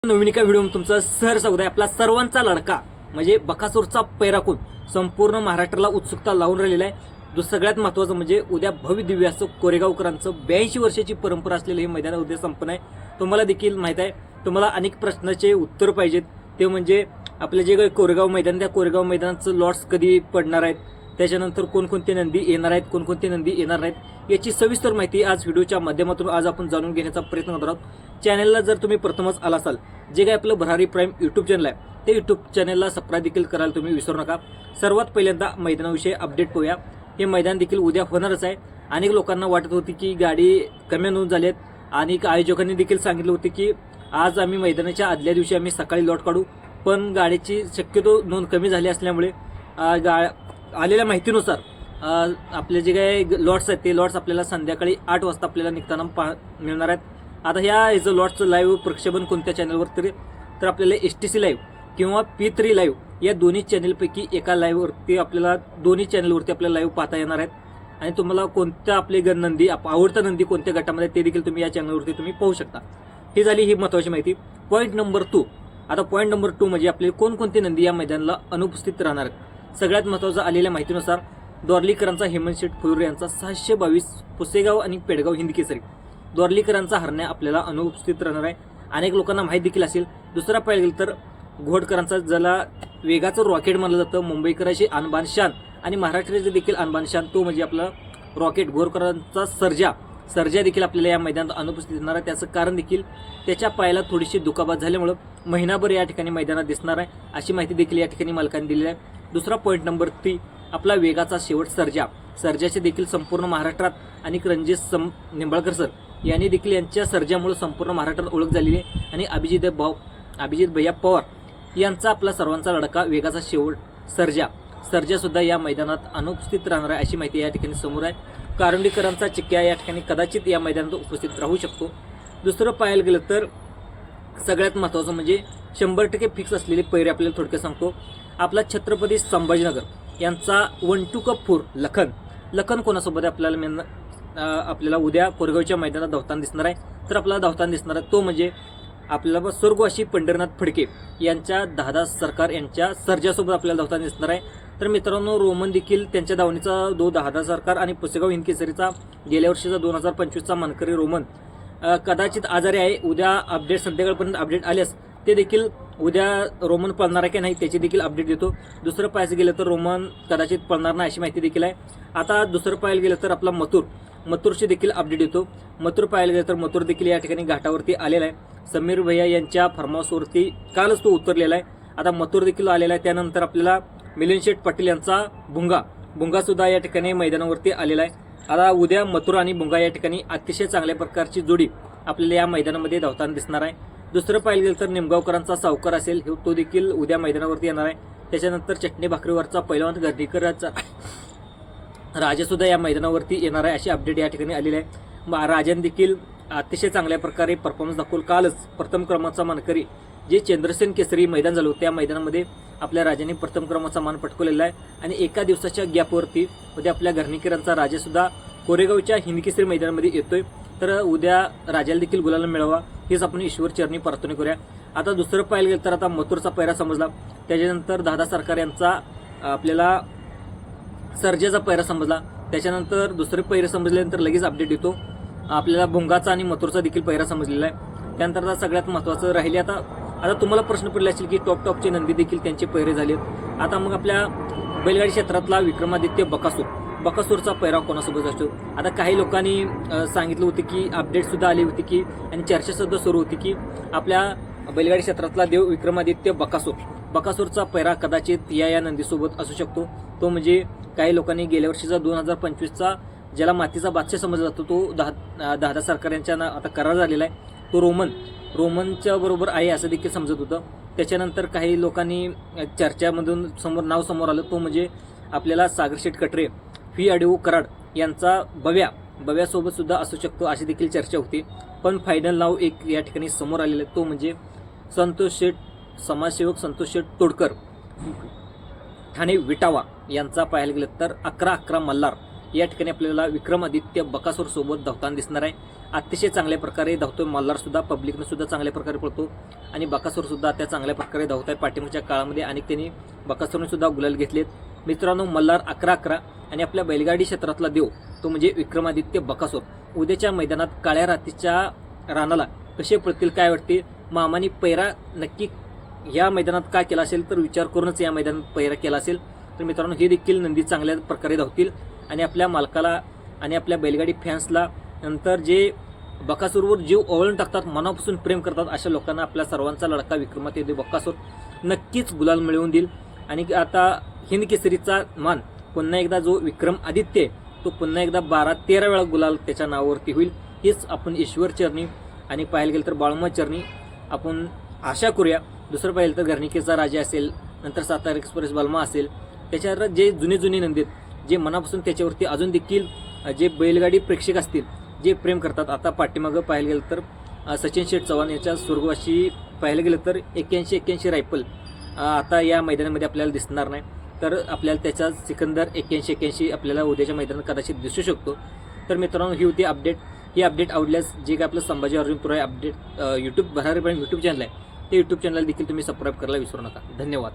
नवीन एका व्हिडिओ तुमचं सर स्वागत आहे. आपला सर्वांचा लडका म्हणजे बकासूरचा पैराकून संपूर्ण महाराष्ट्राला उत्सुकता लावून राहिलेला आहे. जो सगळ्यात महत्त्वाचं म्हणजे उद्या भव्य दिव्य असं कोरेगावकरांचं 82 वर्षाची परंपरा असलेलं हे मैदान उद्या संपन्न आहे. तुम्हाला देखील माहित आहे, तुम्हाला अनेक प्रश्नाचे उत्तर पाहिजेत. ते म्हणजे आपले जे काही कोरेगाव मैदान, त्या कोरेगाव मैदानाचं लॉट्स कधी पडणार आहेत, त्याच्यानंतर कोणकोणते नंदी येणार आहेत, कोणकोणते नंदी येणार नाहीत, याची सविस्तर माहिती आज व्हिडिओच्या माध्यमातून आज आपण जाणून घेण्याचा प्रयत्न करत आहोत. चॅनलला जर तुम्ही प्रथमच आला असाल, जे काही आपलं भरारी प्राईम यूट्यूब चॅनल आहे, ते यूट्यूब चॅनलला सबस्क्राईब देखील करायला तुम्ही विसरू नका. सर्वात पहिल्यांदा मैदानाविषयी अपडेट पाहूया. हे मैदान देखील उद्या होणारच आहे. अनेक लोकांना वाटत होती की गाडी कमी नोंद झाली आहेत आणि आयोजकांनी देखील सांगितलं होतं की आज आम्ही मैदानाच्या आदल्या दिवशी आम्ही सकाळी लॉट काढू, पण गाडीची शक्यतो नोंद कमी झाली असल्यामुळे आलेल्या माहितीनुसार आपले जे काही लॉट्स आहेत ते लॉट्स आपल्याला संध्याकाळी 8 वाजता आपल्याला निघताना मिळणार आहेत. आता ह्याचं लॉट्सचं लाईव्ह प्रक्षेपण कोणत्या चॅनलवर तर आपल्याला STC लाईव्ह किंवा P3 लाईव्ह या दोन्ही चॅनलपैकी एका लाईव्हवरती आपल्याला दोन्ही चॅनलवरती आपल्याला लाईव्ह पाहता येणार आहेत. आणि तुम्हाला कोणत्या आपले नंदी आवडता नंदी कोणत्या गटामध्ये ते देखील तुम्ही या चॅनलवरती तुम्ही पाहू शकता. ही झाली ही महत्त्वाची माहिती. Point number 2. आता पॉईंट नंबर 2 म्हणजे आपले कोणकोणते नंदी या मैदानाला अनुपस्थित राहणार आहेत. सगळ्यात महत्त्वाचं आलेल्या माहितीनुसार दोर्लीकरांचा हेमंत शेठ फुलुरे यांचा 622 पुसेगाव आणि पेडगाव हिंदकेसरी दोर्लीकरांचा हरण्या आपल्याला अनुपस्थित राहणार आहे. अनेक लोकांना माहीत देखील असेल. दुसरा पाहिजे गेलं तर घोडकरांचा, ज्याला वेगाचं रॉकेट मानलं जातं, मुंबईकरांची आणबान शान आणि महाराष्ट्राचे देखील आणबान शान, तो म्हणजे आपला रॉकेट घोडकरांचा सर्जा देखील आपल्याला या मैदानात अनुपस्थित येणार आहे. त्याचं कारण देखील त्याच्या पायाला थोडीशी दुखापत झाल्यामुळं महिनाभर या ठिकाणी मैदानात दिसणार आहे, अशी माहिती देखील या ठिकाणी मालकांनी दिली आहे. दुसरा पॉईंट नंबर 3 आपला वेगाचा शेवट सर्जाचे देखील संपूर्ण महाराष्ट्रात आणि रणजित निंबाळकर सर यांनी देखील यांच्या सर्जामुळे संपूर्ण महाराष्ट्रात ओळख झालेली आहे. आणि अभिजित भैया पवार यांचा आपला सर्वांचा लडका वेगाचा शेवट सर्जा सुद्धा या मैदानात अनुपस्थित राहणार आहे, अशी माहिती या ठिकाणी समोर आहे. कारंडीकरांचा चिक्क्या या ठिकाणी कदाचित या मैदानात उपस्थित राहू शकतो. दुसरं पाहायला गेलं तर सगळ्यात महत्त्वाचं म्हणजे 100% फिक्स असलेले पैरे आपल्याला थोडक्यात सांगतो. आपला छत्रपती संभाजीनगर यांचा 1 to Cup 4 लखन कोणासोबत आपल्याला उद्या कोरेगावच्या मैदानात धावताना दिसणार आहे. तर आपल्याला धावताना दिसणार आहे तो म्हणजे आपल्याला स्वर्गवासी पंढरीनाथ फडके यांच्या दादा सरकार यांच्या सर्जासोबत आपल्याला धावताना दिसणार आहे. तर मित्रांनो, रोमन देखील त्यांच्या धावणीचा दादा सरकार आणि पुसेगाव हिंदकेसरीचा गेल्या वर्षीचा 2025चा मानकरी रोमन कदाचित आजारी आहे. उद्या अपडेट संध्याकाळपर्यंत अपडेट आल्यास ते देखील उद्या रोमन पळणार आहे की नाही त्याची देखील अपडेट देतो. दुसरं पाहायचं गेलं तर रोमन कदाचित पळणार नाही, अशी माहिती देखील आहे. आता दुसरं पाहायला गेलं तर आपला मथुरची देखील अपडेट येतो. मथुर पाहायला गेलं तर मथुर देखील या ठिकाणी घाटावरती आलेला आहे. समीर भैया यांच्या फार्महाऊसवरती कालच तो उतरलेला आहे. आता मथुर देखील आलेला आहे. त्यानंतर आपल्याला मिलिंद शेठ पाटील यांचा भुंगा सुद्धा या ठिकाणी मैदानावरती आलेला आहे. आता उद्या मथुर आणि भुंगा या ठिकाणी अतिशय चांगल्या प्रकारची जोडी आपल्याला या मैदानामध्ये धावताना दिसणार आहे. दुसरं पाहिलं गेलं तर निमगावकरांचा सावकार असेल, तो देखील उद्या मैदानावरती येणार आहे. त्याच्यानंतर चटणी भाकरीवरचा पैलवान गर्दीकरांचा राजा सुद्धा या मैदानावरती येणार आहे, अशी अपडेट या ठिकाणी आलेली आहे. राजाने देखील अतिशय चांगल्या प्रकारे परफॉर्मन्स दाखवून कालच प्रथम क्रमांकाचा मानकरी जे चंद्रसेन केसरी मैदान झालं त्या मैदानामध्ये आपल्या राजाने प्रथम क्रमांकाचा मान पटकवलेला आहे. आणि एका दिवसाच्या गॅपवरती उद्या आपल्या घरणीकरांचा राजा सुद्धा कोरेगावच्या हिंदकेसरी मैदानामध्ये येतोय. तर उद्या राजाला देखील गुलाल मिळावा हेच आपण ईश्वर चरणी प्रार्थना करूया. आता दुसरं पाहायला गेलं तर आता मथुरचा पैरा समजला, त्याच्यानंतर दादा सरकार यांचा आपल्याला सर्जाचा पैरा समजला, त्याच्यानंतर दुसरे पैरे समजल्यानंतर लगेच अपडेट येतो. आपल्याला भुंगाचा आणि मथुरचा देखील पैरा समजलेला आहे. त्यानंतर आता सगळ्यात महत्त्वाचं राहिले आता तुम्हाला प्रश्न पडले असेल की टॉपचे नंदी देखील त्यांचे पैरे झालेत. आता मग आपल्या बैलगाडी क्षेत्रातला विक्रमादित्य बकासूरचा पैरा कोणासोबत असतो. आता काही लोकांनी सांगितलं होतं की अपडेट सुद्धा आली होती की आणि चर्चा सुद्धा सुरू होती की आपल्या बैलगाडी क्षेत्रातला देव विक्रमादित्य बकासूरचा पैरा कदाचित या नंदीसोबत असू शकतो. तो म्हणजे काही लोकांनी गेल्या वर्षीचा 2025चा ज्याला मातीचा बादशाह समजला जातो तो दादा सरकार यांच्या आता करार झालेला आहे. तो रोमनच्या बरोबर आहे असं देखील समजत होतं. त्याच्यानंतर काही लोकांनी चर्चामधून नाव समोर आलं, तो म्हणजे आपल्याला सागरशेठ कटरे FIADO कराड यांचा बव्यासोबत सुद्धा असू शकतो, अशी देखील चर्चा होती. पण फायनल नाव एक या ठिकाणी समोर आलेलं आहे, तो म्हणजे समाजसेवक संतोष शेठ तोडकर ठाणे विटावा यांचा पाहायला गेलं तर 11 मल्हार या ठिकाणी आपल्याला विक्रमादित्य बकासूर सोबत धावताना दिसणार आहे. अतिशय चांगल्या प्रकारे धावतोय. मल्हारसुद्धा पब्लिकनं सुद्धा चांगल्या प्रकारे पळतो आणि बकासूरसुद्धा त्या चांगल्या प्रकारे धावत आहे. पाठीमागच्या काळामध्ये अनेक त्यांनी बकासूरने सुद्धा गुलाल घेतलेत. मित्रांनो, मल्हार 11-11 आणि आपल्या बैलगाडी क्षेत्रातला देव तो म्हणजे विक्रमादित्य बकासूर उद्याच्या मैदानात काळ्या रातीच्या रानाला कसे पळतील काय वाटते. मामानी पैरा नक्की या मैदानात का केला असेल तर विचार करूनच या मैदानात पैरा केला असेल. तर मित्रांनो, हे देखील नंदी चांगल्या प्रकारे धावतील आणि आपल्या मालकाला आणि आपल्या बैलगाडी फॅन्सला नंतर जे बकासूरवर जीव ओवाळून टाकतात, मनापासून प्रेम करतात, अशा लोकांना आपल्या सर्वांचा लडका विक्रमादित्य बकासूर नक्कीच गुलाल मिळवून देईल. आणि आता हिंद केसरीचा मान पुन्हा एकदा जो विक्रम आदित्य आहे तो पुन्हा एकदा 12-13 वेळा गुलाल त्याच्या नावावरती होईल. हेच आपण ईश्वर चरणी आणि पाहायला गेलं तर बाळमा चरणी आपण आशा करूया. दुसरं पाहिलं तर घरणिकेचा राजा असेल, नंतर सातारा एक्सप्रेस बलमा असेल, त्याच्यावर जे जुने नंदी आहेत जे मनापासून त्याच्यावरती अजून देखील जे बैलगाडी प्रेक्षक असतील जे प्रेम करतात. आता पाठीमागं पाहायला गेलं तर सचिन शेठ चव्हाण याच्या स्वर्गवासी पाहायला गेलं तर 81 रायफल आता या मैदानामध्ये आपल्याला दिसणार नाही. तर आपल्याला त्याचा सिकंदर 81 आपल्याला उद्याच्या मैदानात कदाचित दिसू शकतो. तर मित्रांनो, ही होती अपडेट. ही अपडेट आवडल्यास जे काय आपलं संभाजी अर्जुन पुराय अपडेट यूट्यूब भरारी यूट्यूब चॅनल आहे ते यूट्यूब चॅनल देखील तुम्ही सबस्क्राईब करायला विसरू नका. धन्यवाद.